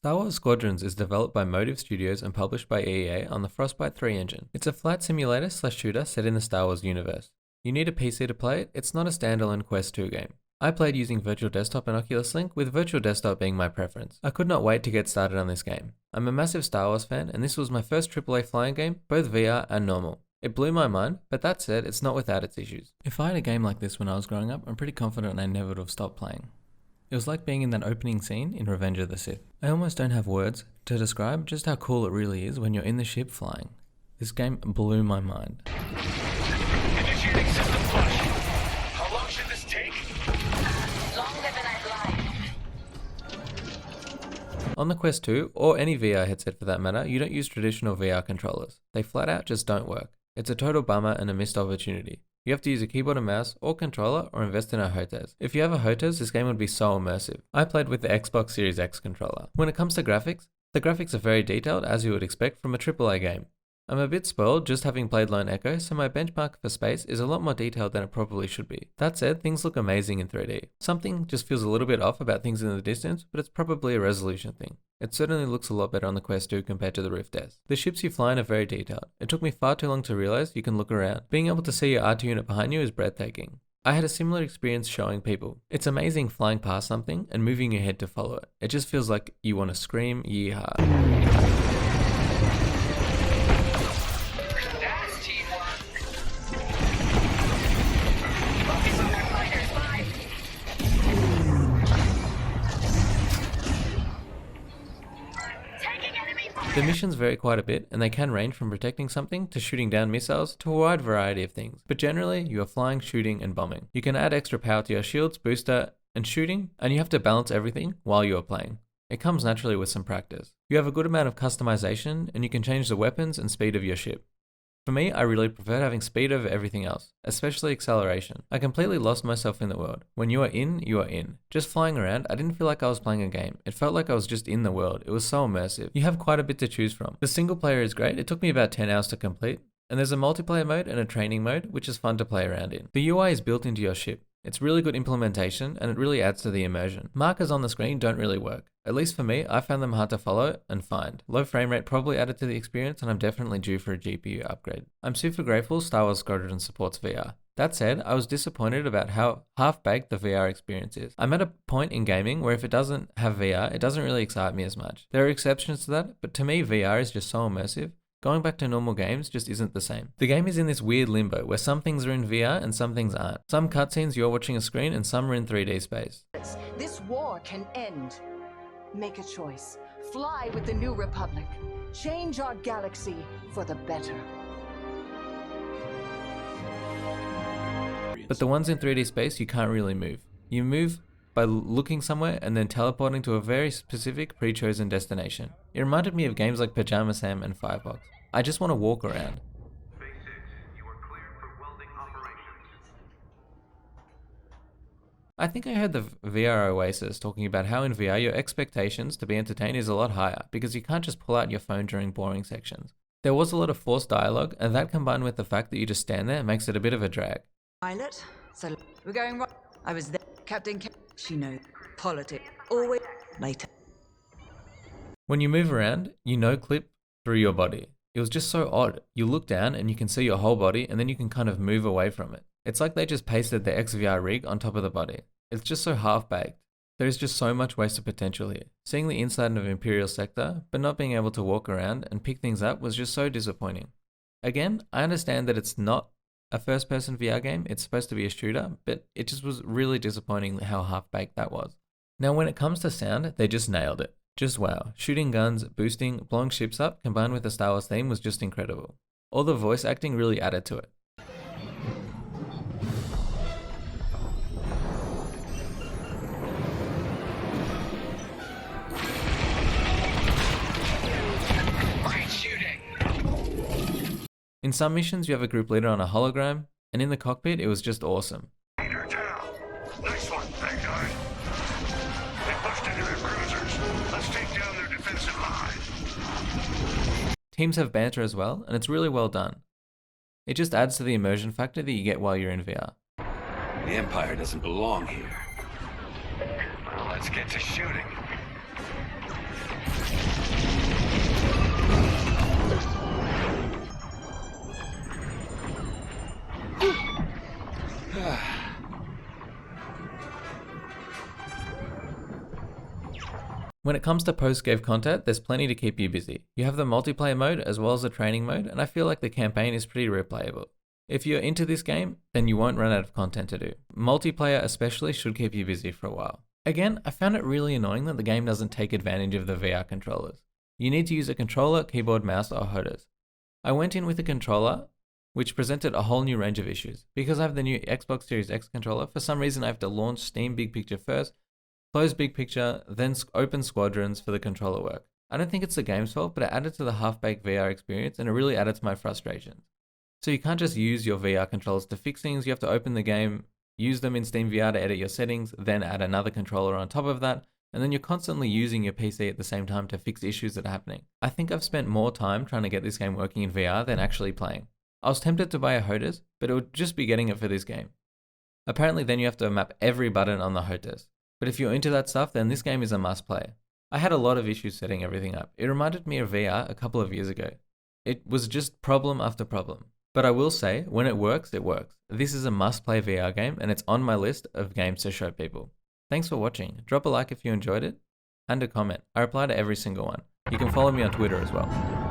Star Wars Squadrons is developed by Motive Studios and published by EA on the Frostbite 3 engine. It's a flight simulator/shooter set in the Star Wars universe. You need a PC to play it, it's not a standalone Quest 2 game. I played using Virtual Desktop and Oculus Link, with Virtual Desktop being my preference. I could not wait to get started on this game. I'm a massive Star Wars fan, and this was my first AAA flying game, both VR and normal. It blew my mind, but that said, it's not without its issues. If I had a game like this when I was growing up, I'm pretty confident I never would have stopped playing. It was like being in that opening scene in Revenge of the Sith. I almost don't have words to describe just how cool it really is when you're in the ship flying. This game blew my mind. Initiating system flush. How long should this take? Longer than I'd like. On the Quest 2, or any VR headset for that matter, you don't use traditional VR controllers. They flat out just don't work. It's a total bummer and a missed opportunity. You have to use a keyboard and mouse, or controller, or invest in a HOTAS. If you have a HOTAS, this game would be so immersive. I played with the Xbox Series X controller. When it comes to graphics, the graphics are very detailed, as you would expect from a AAA game. I'm a bit spoiled just having played Lone Echo, so my benchmark for space is a lot more detailed than it probably should be. That said, things look amazing in 3D. Something just feels a little bit off about things in the distance, but it's probably a resolution thing. It certainly looks a lot better on the Quest 2 compared to the Rift S. The ships you fly in are very detailed. It took me far too long to realize you can look around. Being able to see your R2 unit behind you is breathtaking. I had a similar experience showing people. It's amazing flying past something and moving your head to follow it. It just feels like you want to scream, yeehaw. The missions vary quite a bit, and they can range from protecting something to shooting down missiles to a wide variety of things. But generally, you are flying, shooting, and bombing. You can add extra power to your shields, booster, and shooting, and you have to balance everything while you are playing. It comes naturally with some practice. You have a good amount of customization, and you can change the weapons and speed of your ship. For me, I really preferred having speed over everything else, especially acceleration. I completely lost myself in the world. When you are in, you are in. Just flying around, I didn't feel like I was playing a game. It felt like I was just in the world. It was so immersive. You have quite a bit to choose from. The single player is great. It took me about 10 hours to complete. And there's a multiplayer mode and a training mode, which is fun to play around in. The UI is built into your ship. It's really good implementation, and it really adds to the immersion. Markers on the screen don't really work. At least for me, I found them hard to follow and find. Low frame rate probably added to the experience, and I'm definitely due for a GPU upgrade. I'm super grateful Star Wars Squadrons supports VR. That said, I was disappointed about how half-baked the VR experience is. I'm at a point in gaming where if it doesn't have VR, it doesn't really excite me as much. There are exceptions to that, but to me VR is just so immersive. Going back to normal games just isn't the same. The game is in this weird limbo where some things are in VR and some things aren't. Some cutscenes you're watching a screen and some are in 3D space. This war can end. Make a choice. Fly with the New Republic. Change our galaxy for the better. But the ones in 3D space you can't really move. You move by looking somewhere and then teleporting to a very specific pre-chosen destination. It reminded me of games like Pajama Sam and Firebox. I just want to walk around. Base 6, you are cleared for welding operations. I think I heard the VR Oasis talking about how in VR your expectations to be entertained is a lot higher because you can't just pull out your phone during boring sections. There was a lot of forced dialogue, and that combined with the fact that you just stand there makes it a bit of a drag. Pilot, so we're going right. I was there. Captain she knows. Politics. Always later. When you move around, you no-clip through your body. It was just so odd. You look down and you can see your whole body, and then you can kind of move away from it. It's like they just pasted the XVR rig on top of the body. It's just so half-baked. There is just so much wasted potential here. Seeing the inside of Imperial Sector, but not being able to walk around and pick things up was just so disappointing. Again, I understand that it's not a first-person VR game, it's supposed to be a shooter, but it just was really disappointing how half-baked that was. Now when it comes to sound, they just nailed it. Just wow. Shooting guns, boosting, blowing ships up, combined with the Star Wars theme was just incredible. All the voice acting really added to it. In some missions, you have a group leader on a hologram, and in the cockpit, it was just awesome. Leader down. Nice one, bad guy. They pushed into their cruisers. Let's take down their defensive line. Teams have banter as well, and it's really well done. It just adds to the immersion factor that you get while you're in VR. The Empire doesn't belong here. Well, let's get to shooting. When it comes to post-game content, there's plenty to keep you busy. You have the multiplayer mode as well as the training mode, and I feel like the campaign is pretty replayable. If you're into this game, then you won't run out of content to do. Multiplayer especially should keep you busy for a while. Again, I found it really annoying that the game doesn't take advantage of the VR controllers. You need to use a controller, keyboard, mouse, or HOTAS. I went in with a controller, which presented a whole new range of issues. Because I have the new Xbox Series X controller, for some reason I have to launch Steam Big Picture first, close Big Picture, then open Squadrons for the controller work. I don't think it's the game's fault, but it added to the half-baked VR experience and it really added to my frustrations. So you can't just use your VR controllers to fix things, you have to open the game, use them in Steam VR to edit your settings, then add another controller on top of that, and then you're constantly using your PC at the same time to fix issues that are happening. I think I've spent more time trying to get this game working in VR than actually playing. I was tempted to buy a HOTAS, but it would just be getting it for this game. Apparently then you have to map every button on the HOTAS. But if you're into that stuff, then this game is a must play. I had a lot of issues setting everything up. It reminded me of VR a couple of years ago. It was just problem after problem. But I will say, when it works, it works. This is a must-play VR game, and it's on my list of games to show people. Thanks for watching. Drop a like if you enjoyed it, and a comment. I reply to every single one. You can follow me on Twitter as well.